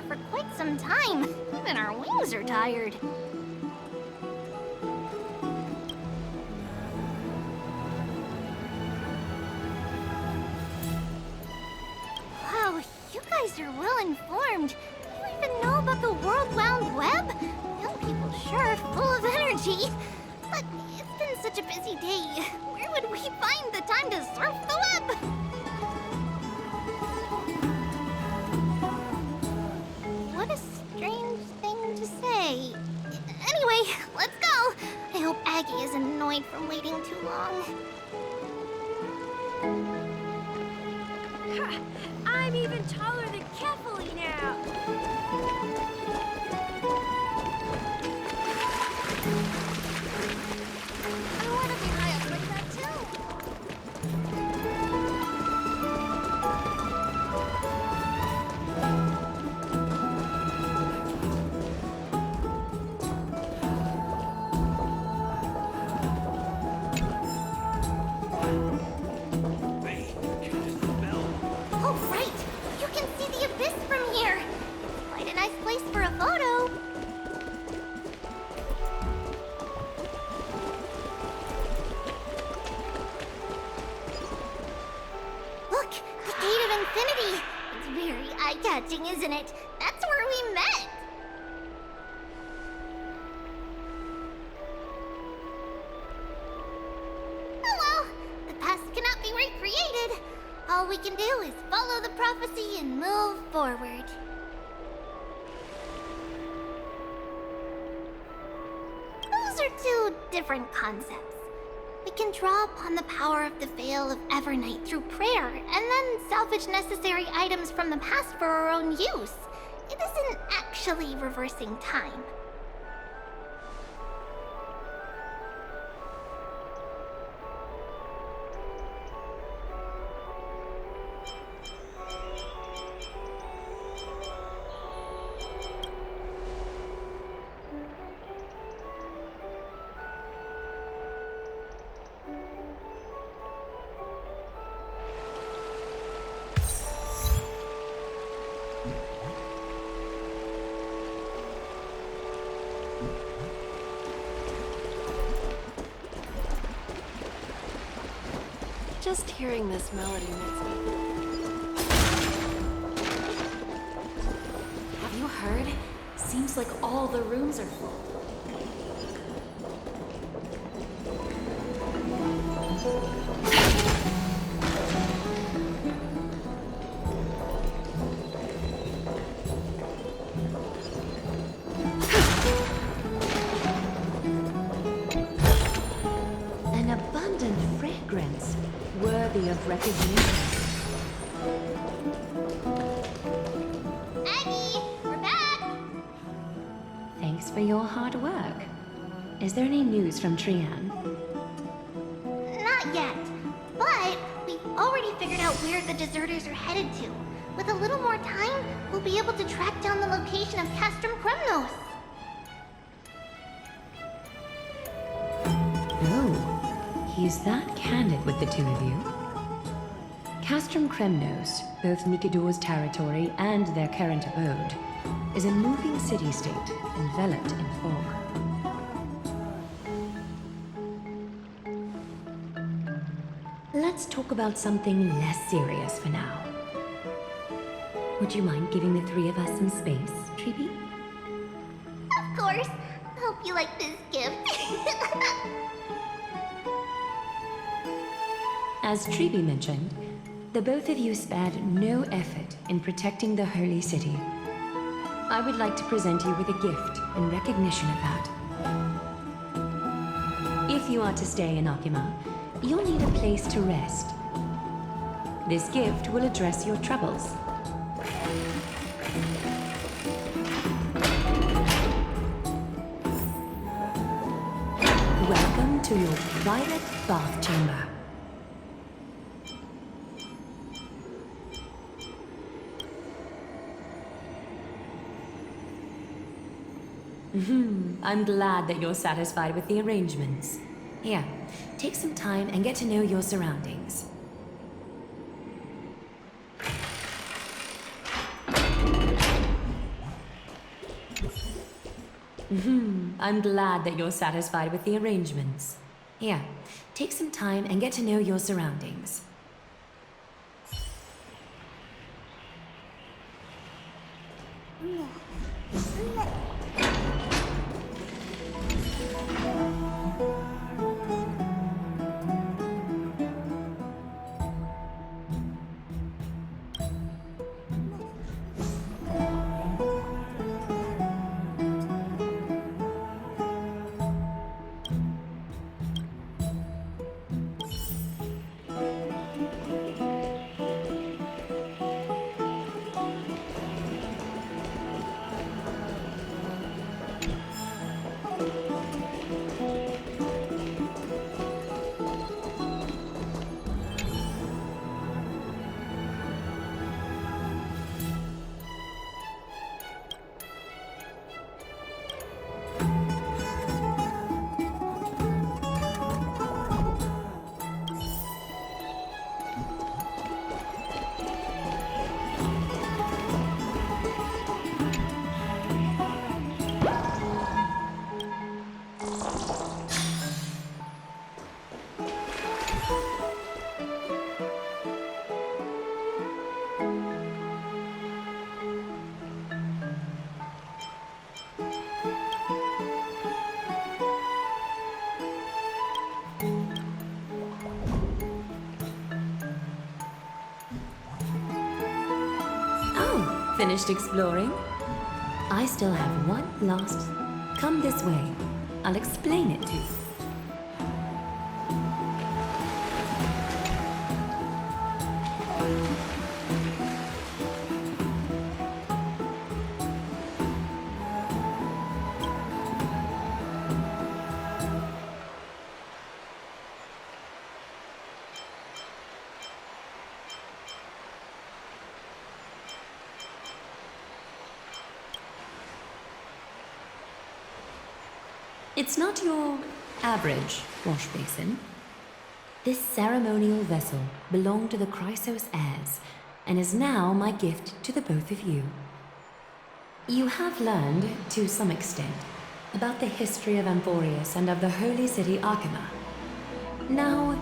for quite some time. Even our wings are tired. Wow, you guys are well informed. Do you even know about the World Wide Web? Young people sure are full of energy. But it's been such a busy day. Where would we find the time to surf the web? What a strange thing to say. Anyway, let's go. I hope Aggie isn't annoyed from waiting too long. I'm even taller than Kefali now. I want to be high up like that too. Oh, right! You can see the abyss from here. It's quite a nice place for a photo. Look, the Gate of Infinity. It's very eye-catching, isn't it? That's where we met. Oh well, the past cannot be recreated. All we can do is follow the prophecy and move forward. Those are two different concepts. We can draw upon the power of the Veil of Evernight through prayer, and then salvage necessary items from the past for our own use. It isn't actually reversing time. Just hearing this melody makes me... Have you heard? Seems like all the rooms are full. An abundant fragrance, worthy of recognition. Aggie, we're back! Thanks for your hard work. Is there any news from Trian? Not yet, but we've already figured out where the deserters are headed to. With a little more time, we'll be able to track down the location of Castrum Kremnos. Oh, he's that candid with the two of you. Castrum Kremnos, both Nikidor's territory and their current abode, is a moving city-state enveloped in fog. Let's talk about something less serious for now. Would you mind giving the three of us some space, Treeby? Of course. Hope you like this gift. As Treeby mentioned, the both of you spared no effort in protecting the holy city. I would like to present you with a gift in recognition of that. If you are to stay in Akima, you'll need a place to rest. This gift will address your troubles. Welcome to your private bath chamber. I'm glad that you're satisfied with the arrangements. Here, take some time and get to know your surroundings. I'm glad that you're satisfied with the arrangements. Here, take some time and get to know your surroundings. Finished exploring? I still have one last... Come this way. I'll explain it to you. It's not your average wash basin. This ceremonial vessel belonged to the Chrysos heirs and is now my gift to the both of you. You have learned, to some extent, about the history of Amphoreus and of the holy city Archima. Now,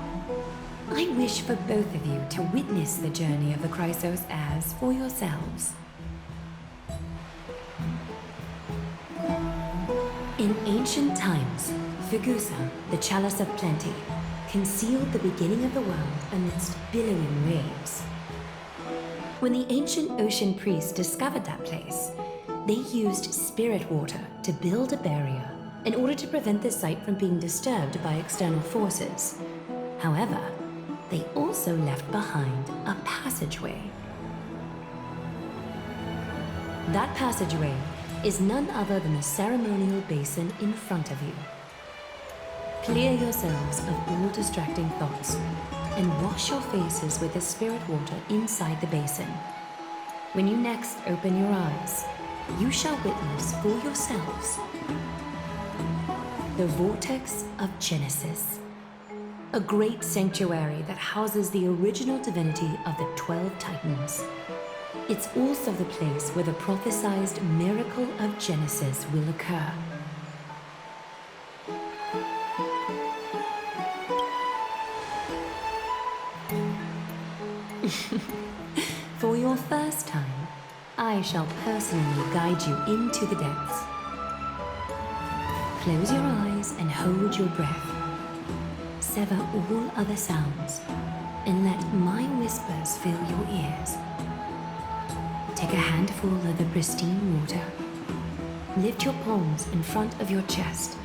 I wish for both of you to witness the journey of the Chrysos heirs for yourselves. In ancient times, Fugusa, the chalice of plenty, concealed the beginning of the world amidst billowing waves. When the ancient ocean priests discovered that place, they used spirit water to build a barrier in order to prevent the site from being disturbed by external forces. However, they also left behind a passageway. That passageway is none other than the ceremonial basin in front of you. Clear yourselves of all distracting thoughts and wash your faces with the spirit water inside the basin. When you next open your eyes, you shall witness for yourselves the Vortex of Genesis, a great sanctuary that houses the original divinity of the 12 Titans. It's also the place where the prophesized miracle of Genesis will occur. For your first time, I shall personally guide you into the depths. Close your eyes and hold your breath. Sever all other sounds and let my whispers fill your ears. Take a handful of the pristine water. Lift your palms in front of your chest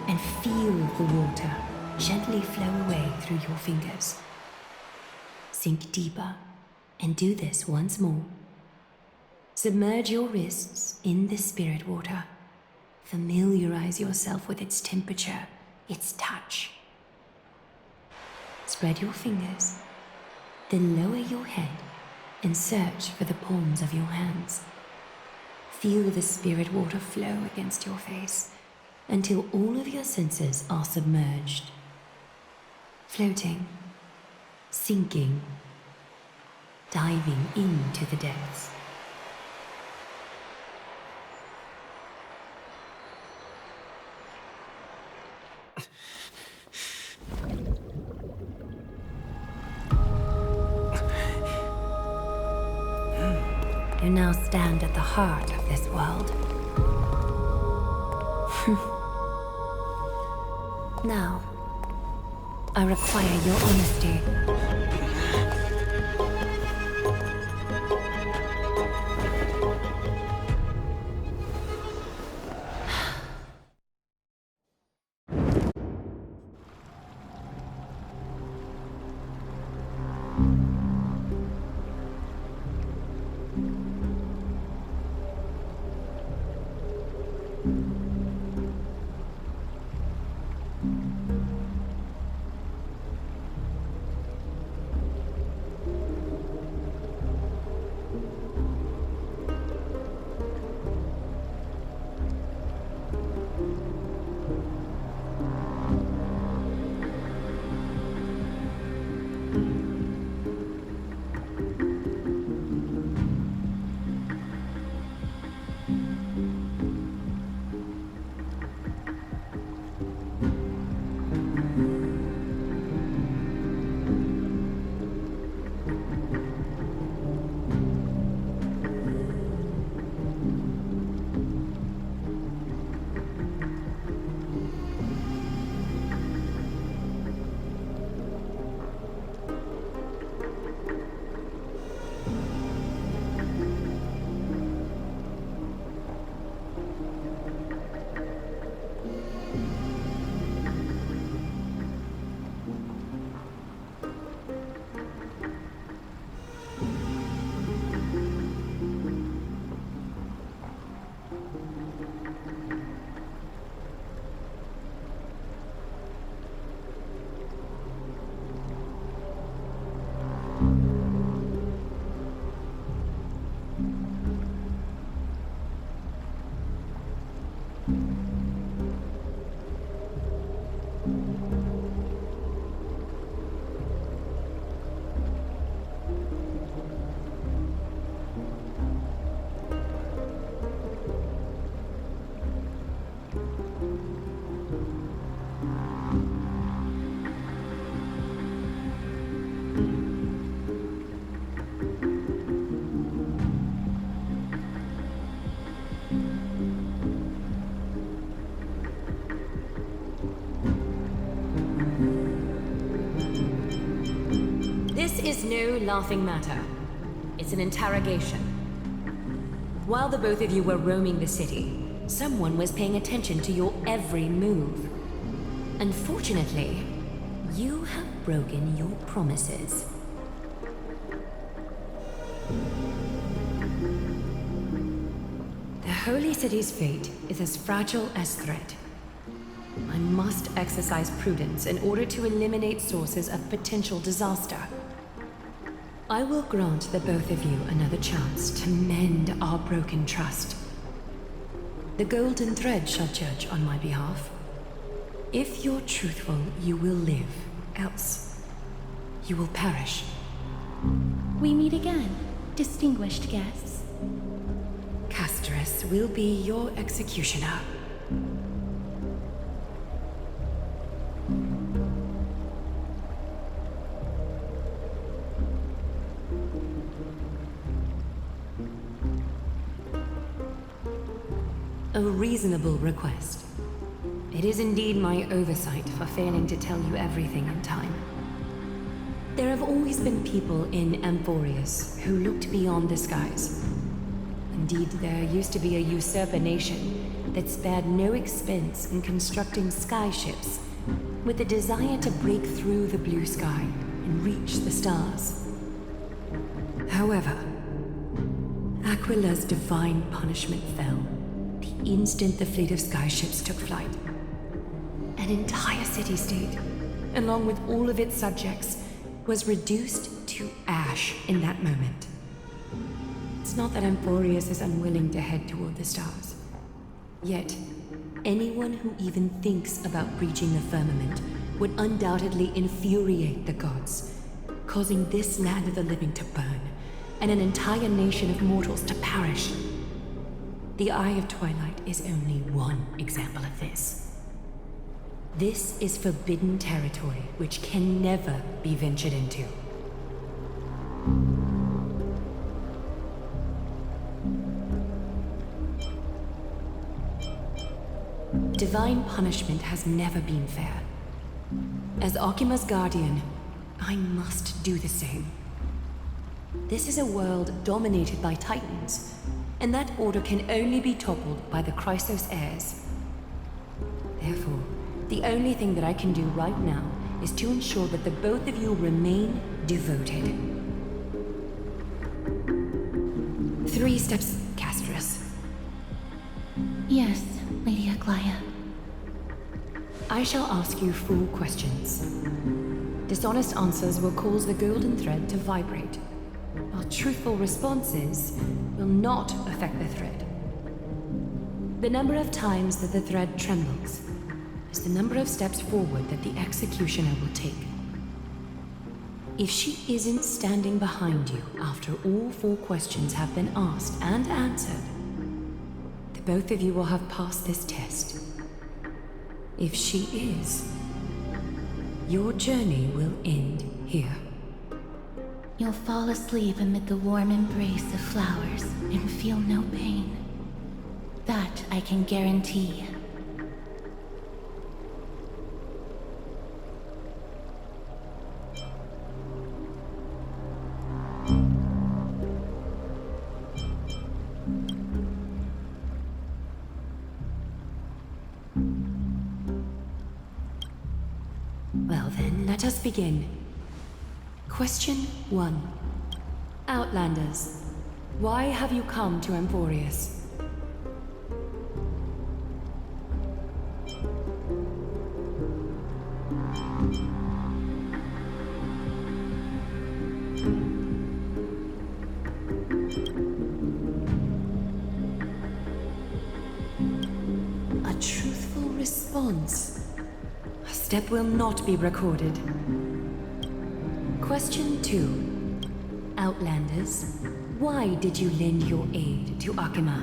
and feel the water gently flow away through your fingers. Sink deeper and do this once more. Submerge your wrists in the spirit water. Familiarize yourself with its temperature, its touch. Spread your fingers, then lower your head and search for the palms of your hands. Feel the spirit water flow against your face until all of your senses are submerged. Floating, sinking, diving into the depths. You now stand at the heart of this world. Now, I require your honesty. This is no laughing matter. It's an interrogation. While the both of you were roaming the city, someone was paying attention to your every move. Unfortunately, you have broken your promises. The Holy City's fate is as fragile as threat. I must exercise prudence in order to eliminate sources of potential disaster. I will grant the both of you another chance to mend our broken trust. The golden thread shall judge on my behalf. If you're truthful, you will live. Else, you will perish. We meet again, distinguished guests. Casterus will be your executioner. A reasonable request. It is indeed my oversight for failing to tell you everything in time. There have always been people in Amphoreus who looked beyond the skies. Indeed, there used to be a usurper nation that spared no expense in constructing skyships with the desire to break through the blue sky and reach the stars. However, Aquila's divine punishment fell the instant the fleet of skyships took flight. An entire city-state, along with all of its subjects, was reduced to ash in that moment. It's not that Amphoreus is unwilling to head toward the stars. Yet, anyone who even thinks about breaching the firmament would undoubtedly infuriate the gods, causing this land of the living to burn, and an entire nation of mortals to perish. The Eye of Twilight is only one example of this. This is forbidden territory which can never be ventured into. Divine punishment has never been fair. As Akima's guardian, I must do the same. This is a world dominated by Titans, and that order can only be toppled by the Chrysos heirs. Therefore, the only thing that I can do right now is to ensure that the both of you remain devoted. 3 steps, Castris. Yes, Lady Aglaya. I shall ask you 4 questions. Dishonest answers will cause the golden thread to vibrate, while truthful responses will not affect the thread. The number of times that the thread trembles is the number of steps forward that the executioner will take. If she isn't standing behind you after all 4 questions have been asked and answered, the both of you will have passed this test. If she is, your journey will end here. You'll fall asleep amid the warm embrace of flowers and feel no pain. That I can guarantee. Well then, let us begin. Question 1. Outlanders, why have you come to Amphoreus? A truthful response. A step will not be recorded. Question 2. Outlanders, why did you lend your aid to Akima?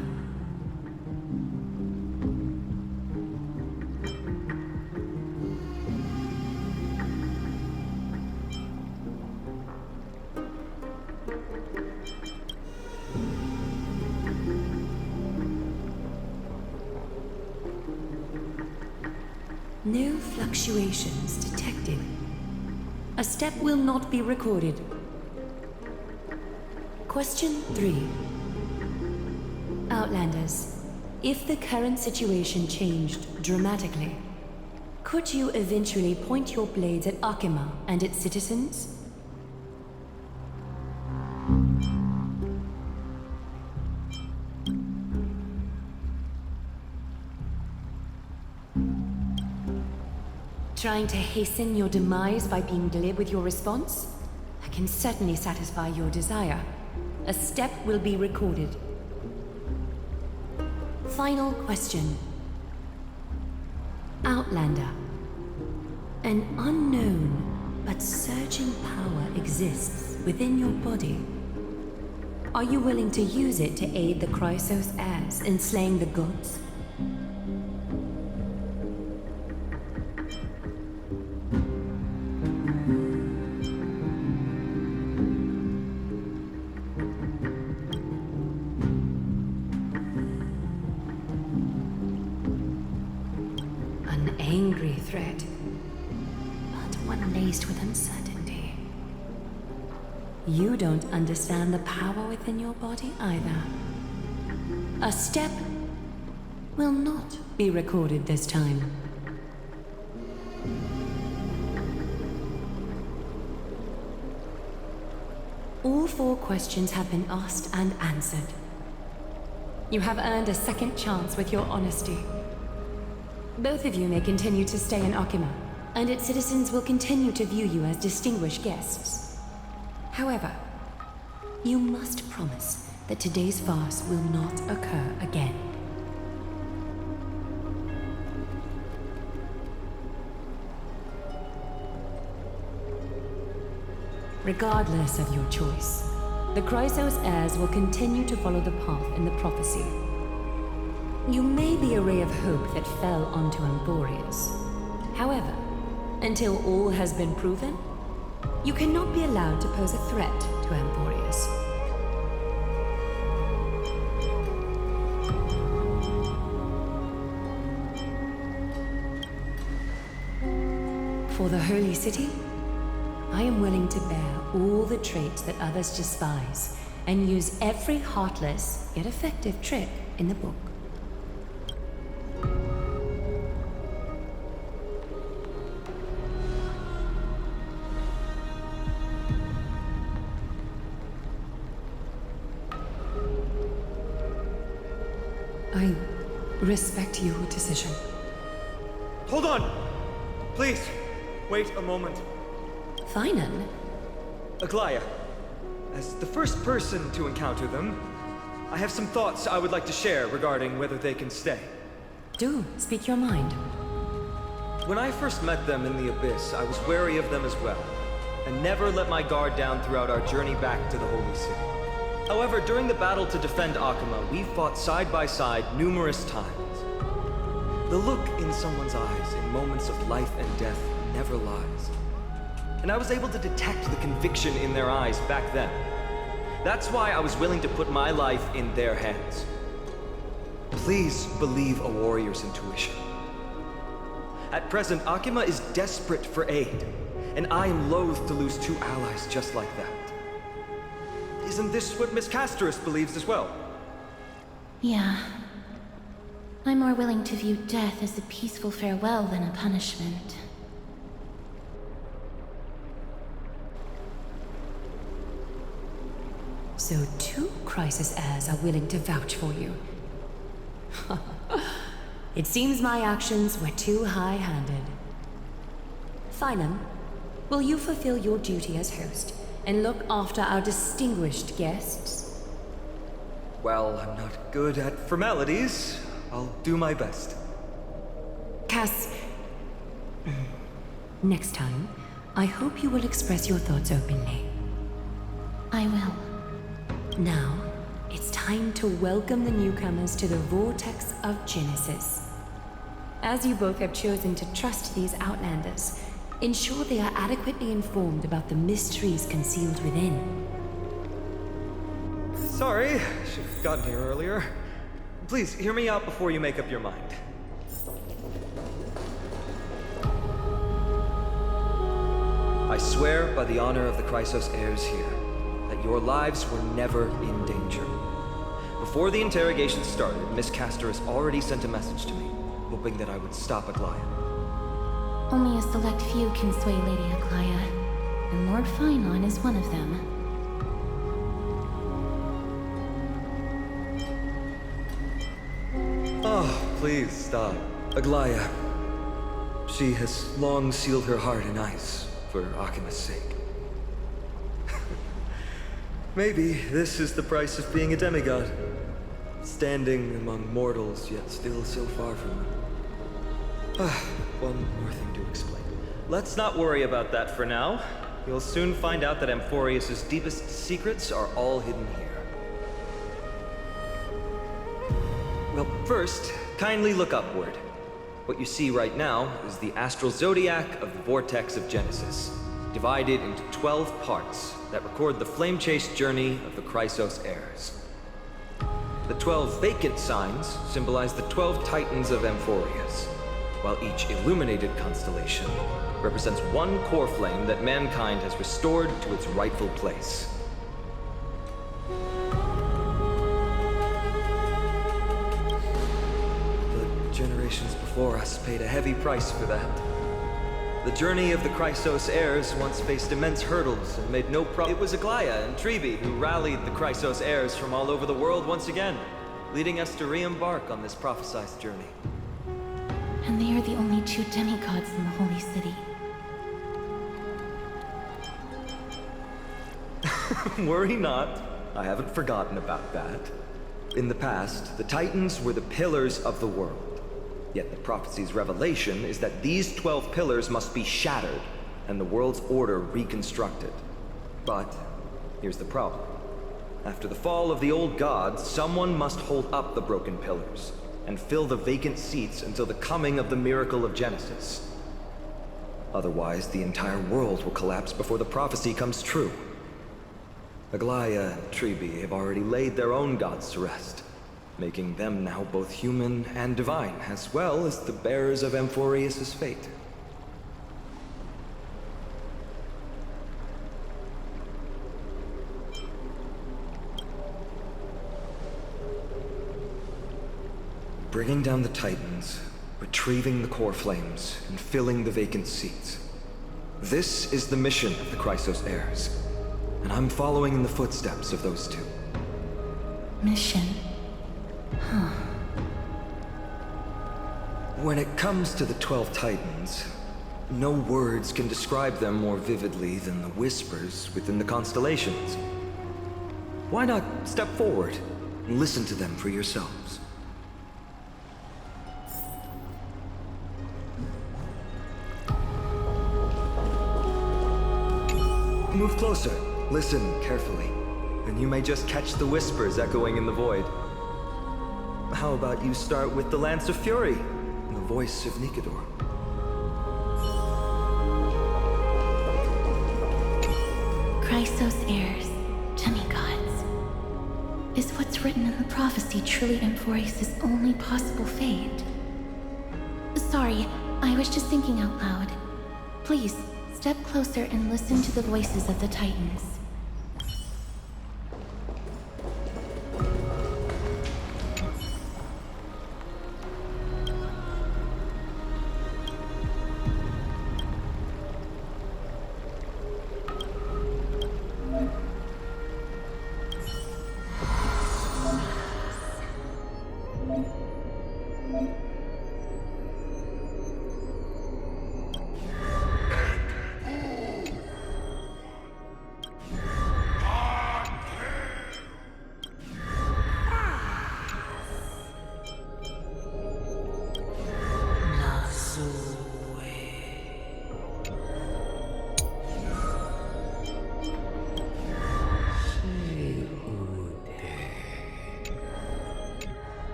No fluctuations detected. A step will not be recorded. Question 3. Outlanders, if the current situation changed dramatically, could you eventually point your blades at Akima and its citizens? Trying to hasten your demise by being glib with your response? I can certainly satisfy your desire. A step will be recorded. Final question. Outlander. An unknown but surging power exists within your body. Are you willing to use it to aid the Chrysos heirs in slaying the gods? Angry threat, but one laced with uncertainty. You don't understand the power within your body either. A step will not be recorded this time. All 4 questions have been asked and answered. You have earned a second chance with your honesty. Both of you may continue to stay in Akima, and its citizens will continue to view you as distinguished guests. However, you must promise that today's farce will not occur again. Regardless of your choice, the Chrysos heirs will continue to follow the path in the prophecy. You may be a ray of hope that fell onto Amphoreus. However, until all has been proven, you cannot be allowed to pose a threat to Amphoreus. For the Holy City, I am willing to bear all the traits that others despise and use every heartless yet effective trick in the book. I respect your decision. Hold on! Please, wait a moment. Finan? Aglaya, as the first person to encounter them, I have some thoughts I would like to share regarding whether they can stay. Do speak your mind. When I first met them in the Abyss, I was wary of them as well, and never let my guard down throughout our journey back to the Holy City. However, during the battle to defend Akama, we fought side by side numerous times. The look in someone's eyes in moments of life and death never lies. And I was able to detect the conviction in their eyes back then. That's why I was willing to put my life in their hands. Please believe a warrior's intuition. At present, Akama is desperate for aid, and I am loath to lose two allies just like that. Isn't this what Miss Castorus believes as well? Yeah. I'm more willing to view death as a peaceful farewell than a punishment. So two Crisis heirs are willing to vouch for you. It seems my actions were too high-handed. Finan, will you fulfill your duty as host and look after our distinguished guests? Well, I'm not good at formalities. I'll do my best. Cass... Next time, I hope you will express your thoughts openly. I will. Now, it's time to welcome the newcomers to the Vortex of Genesis. As you both have chosen to trust these Outlanders, ensure they are adequately informed about the mysteries concealed within. Sorry, should have gotten here earlier. Please, hear me out before you make up your mind. I swear by the honor of the Chrysos heirs here, that your lives were never in danger. Before the interrogation started, Miss Castorus already sent a message to me, hoping that I would stop Aglaya. Only a select few can sway Lady Aglaya, and Lord Finon is one of them. Oh, please stop. Aglaya. She has long sealed her heart in ice for Akima's sake. Maybe this is the price of being a demigod. Standing among mortals, yet still so far from them. One more thing to explain. Let's not worry about that for now. You'll soon find out that Amphoreus' deepest secrets are all hidden here. Well, first, kindly look upward. What you see right now is the astral zodiac of the Vortex of Genesis, divided into 12 parts that record the flame-chased journey of the Chrysos heirs. The 12 vacant signs symbolize the 12 titans of Amphoreus, while each illuminated constellation represents one core flame that mankind has restored to its rightful place. The generations before us paid a heavy price for that. The journey of the Chrysos heirs once faced immense hurdles and made no progress. It was Aglaya and Tribi who rallied the Chrysos heirs from all over the world once again, leading us to re-embark on this prophesized journey. And they are the only two demigods in the Holy City. Worry not. I haven't forgotten about that. In the past, the Titans were the pillars of the world. Yet the prophecy's revelation is that these 12 pillars must be shattered and the world's order reconstructed. But here's the problem. After the fall of the old gods, someone must hold up the broken pillars and fill the vacant seats until the coming of the miracle of Genesis. Otherwise, the entire world will collapse before the prophecy comes true. Aglaya and Tribi have already laid their own gods to rest, making them now both human and divine, as well as the bearers of Amphoreus' fate. Bringing down the Titans, retrieving the core flames, and filling the vacant seats. This is the mission of the Chrysos heirs, and I'm following in the footsteps of those two. Mission. When it comes to the 12 Titans, no words can describe them more vividly than the whispers within the constellations. Why not step forward and listen to them for yourselves? Move closer, listen carefully, and you may just catch the whispers echoing in the void. How about you start with the Lance of Fury, and the voice of Nikador? Chrysos heirs, demigods. Is what's written in the prophecy truly Amphoreus' only possible fate? Sorry, I was just thinking out loud. Please, step closer and listen to the voices of the Titans.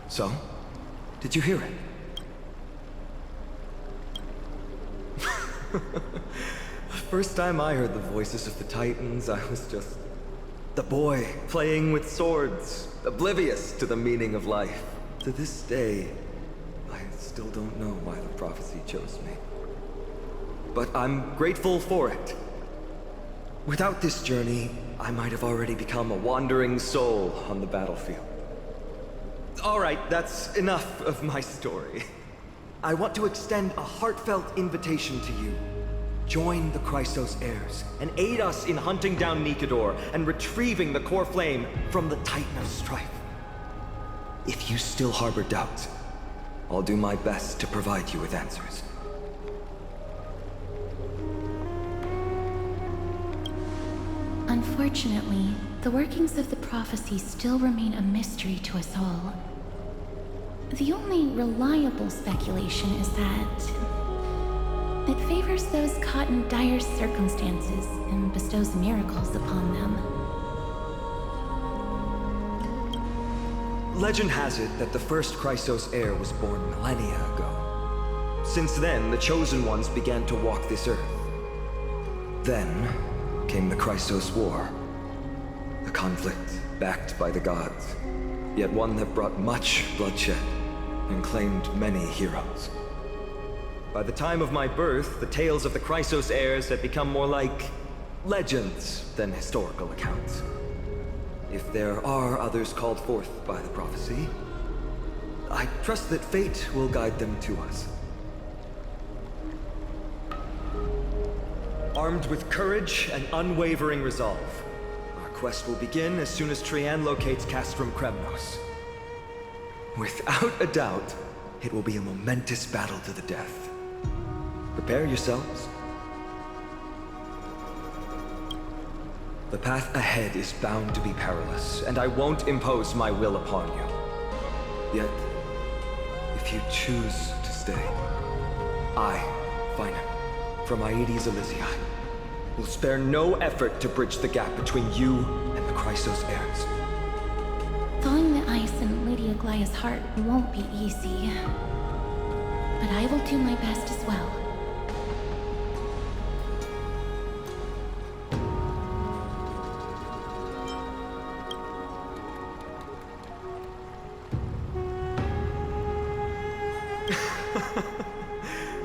So, did you hear it? The first time I heard the voices of the Titans, I was just the boy playing with swords, oblivious to the meaning of life. To this day, I still don't know why the prophecy chose me. But I'm grateful for it. Without this journey, I might have already become a wandering soul on the battlefield. All right, that's enough of my story. I want to extend a heartfelt invitation to you. Join the Chrysos heirs and aid us in hunting down Nikador and retrieving the core flame from the Titan of Strife. If you still harbor doubts, I'll do my best to provide you with answers. Unfortunately, the workings of the prophecy still remain a mystery to us all. The only reliable speculation is that it favors those caught in dire circumstances and bestows miracles upon them. Legend has it that the first Chrysos heir was born millennia ago. Since then, the Chosen Ones began to walk this earth. Then came the Chrysos War. A conflict backed by the gods, yet one that brought much bloodshed and claimed many heroes. By the time of my birth, the tales of the Chrysos heirs had become more like legends than historical accounts. If there are others called forth by the prophecy, I trust that fate will guide them to us. Armed with courage and unwavering resolve, our quest will begin as soon as Trian locates Castrum Kremnos. Without a doubt, it will be a momentous battle to the death. Prepare yourselves. The path ahead is bound to be perilous, and I won't impose my will upon you. Yet, if you choose to stay, I, Finan, from Aedes Elysiae, We'll spare no effort to bridge the gap between you and the Chrysos heirs. Thawing the ice in Lady Aglaya's heart won't be easy. But I will do my best as well.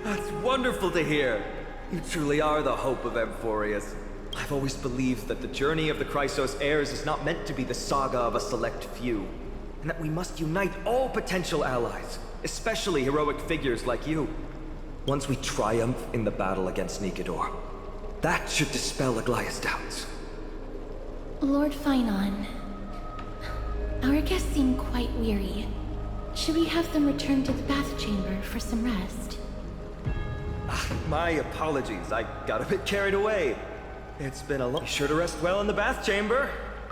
That's wonderful to hear. You truly are the hope of Amphoreus. I've always believed that the journey of the Chrysos heirs is not meant to be the saga of a select few, and that we must unite all potential allies, especially heroic figures like you. Once we triumph in the battle against Nikedor, that should dispel Aglaya's doubts. Lord Finon, our guests seem quite weary. Should we have them return to the bath chamber for some rest? My apologies, I got a bit carried away. It's been a long... Be sure to rest well in the bath chamber.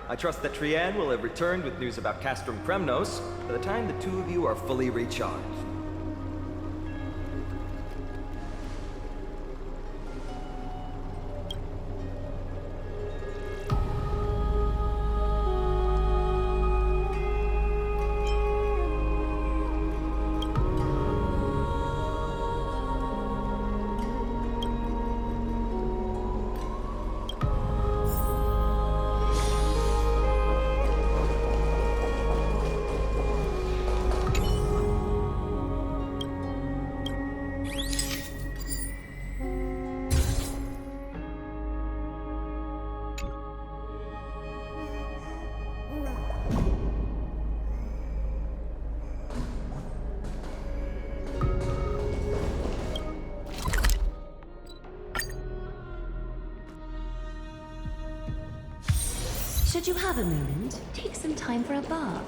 I trust that Trianne will have returned with news about Castrum Kremnos by the time the two of you are fully recharged. Should you have a moment, take some time for a bath.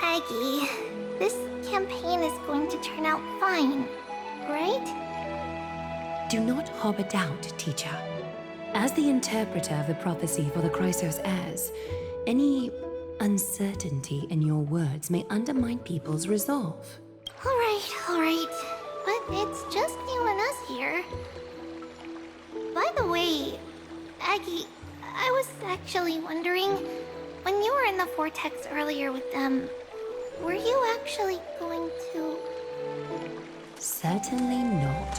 Aggie, this campaign is going to turn out fine, right? Do not harbor doubt, teacher. As the interpreter of the prophecy for the Chrysos heirs, any uncertainty in your words may undermine people's resolve. All right. But it's just you and us here. By the way, Aggie, I was actually wondering, when you were in the vortex earlier with them, were you actually going to... Certainly not.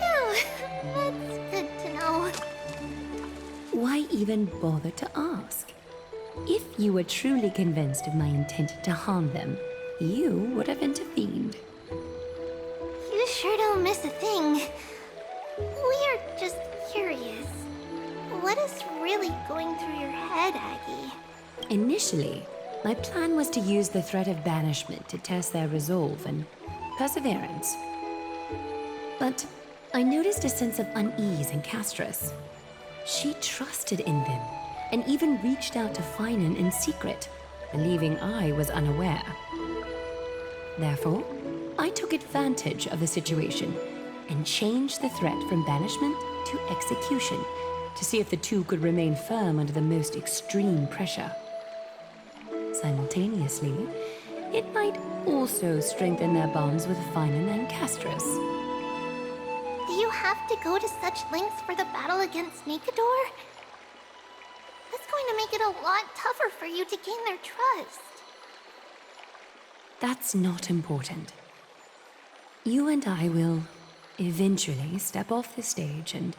Phew, that's good to know. Why even bother to ask? If you were truly convinced of my intent to harm them, you would have intervened. You sure don't miss a thing. We are just curious. What is really going through your head, Aggie? Initially, my plan was to use the threat of banishment to test their resolve and perseverance. But I noticed a sense of unease in Castris. She trusted in them, and even reached out to Finan in secret, believing I was unaware. Therefore, I took advantage of the situation and changed the threat from banishment to execution to see if the two could remain firm under the most extreme pressure. Simultaneously, it might also strengthen their bonds with Finan and Castris. Do you have to go to such lengths for the battle against Nikedor? That's going to make it a lot tougher for you to gain their trust. That's not important. You and I will eventually step off the stage and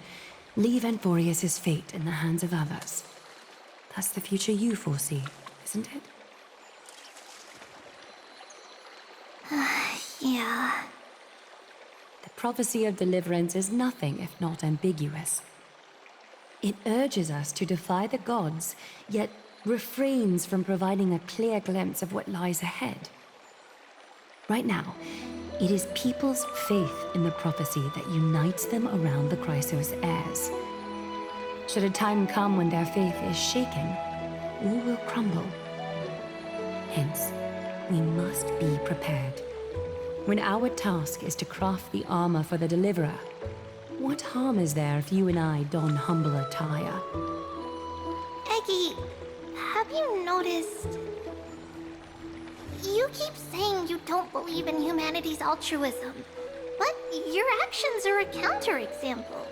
leave Amphoreus' fate in the hands of others. That's the future you foresee, isn't it? Yeah. The prophecy of deliverance is nothing if not ambiguous. It urges us to defy the gods, yet refrains from providing a clear glimpse of what lies ahead. Right now, it is people's faith in the prophecy that unites them around the Chrysos heirs. Should a time come when their faith is shaken, all will crumble. Hence, we must be prepared. When our task is to craft the armor for the Deliverer, what harm is there if you and I don humble attire? Eggy, have you noticed? You keep saying you don't believe in humanity's altruism, but your actions are a counterexample.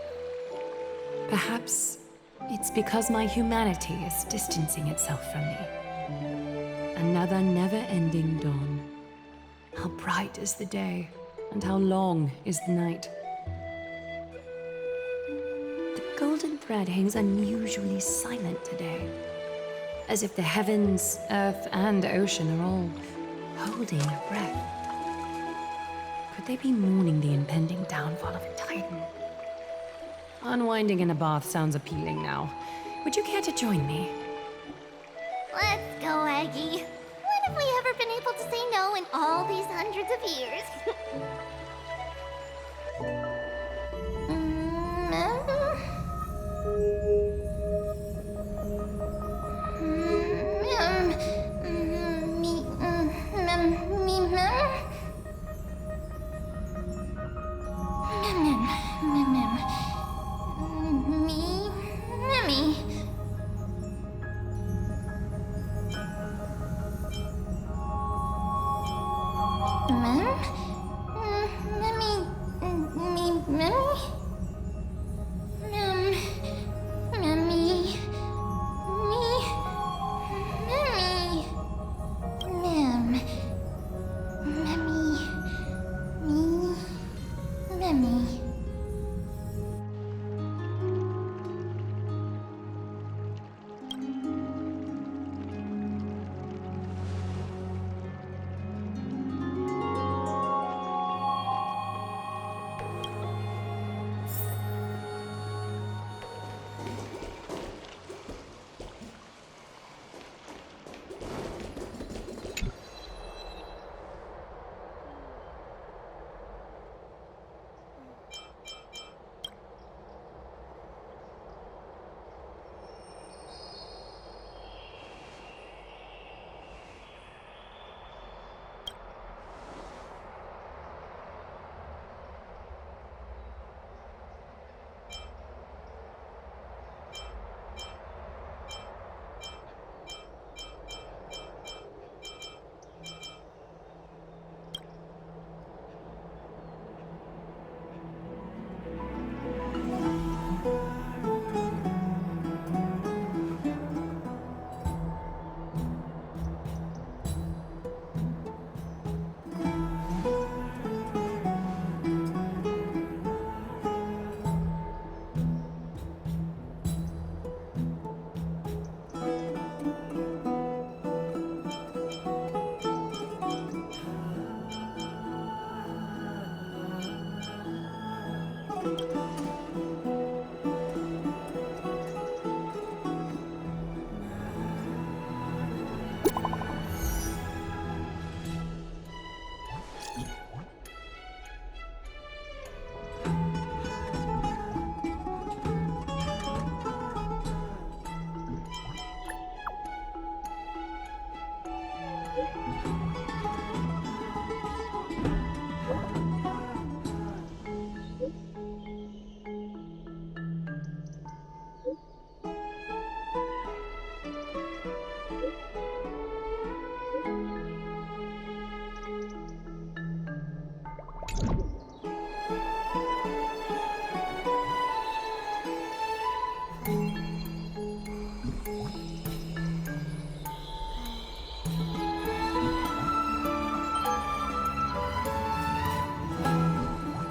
Perhaps it's because my humanity is distancing itself from me. Another never-ending dawn. How bright is the day, and how long is the night. The golden thread hangs unusually silent today, as if the heavens, earth, and ocean are all holding their breath. Could they be mourning the impending downfall of a titan? Unwinding in a bath sounds appealing now. Would you care to join me? Let's go, Eggy. When have we ever been able to say no in all these hundreds of years?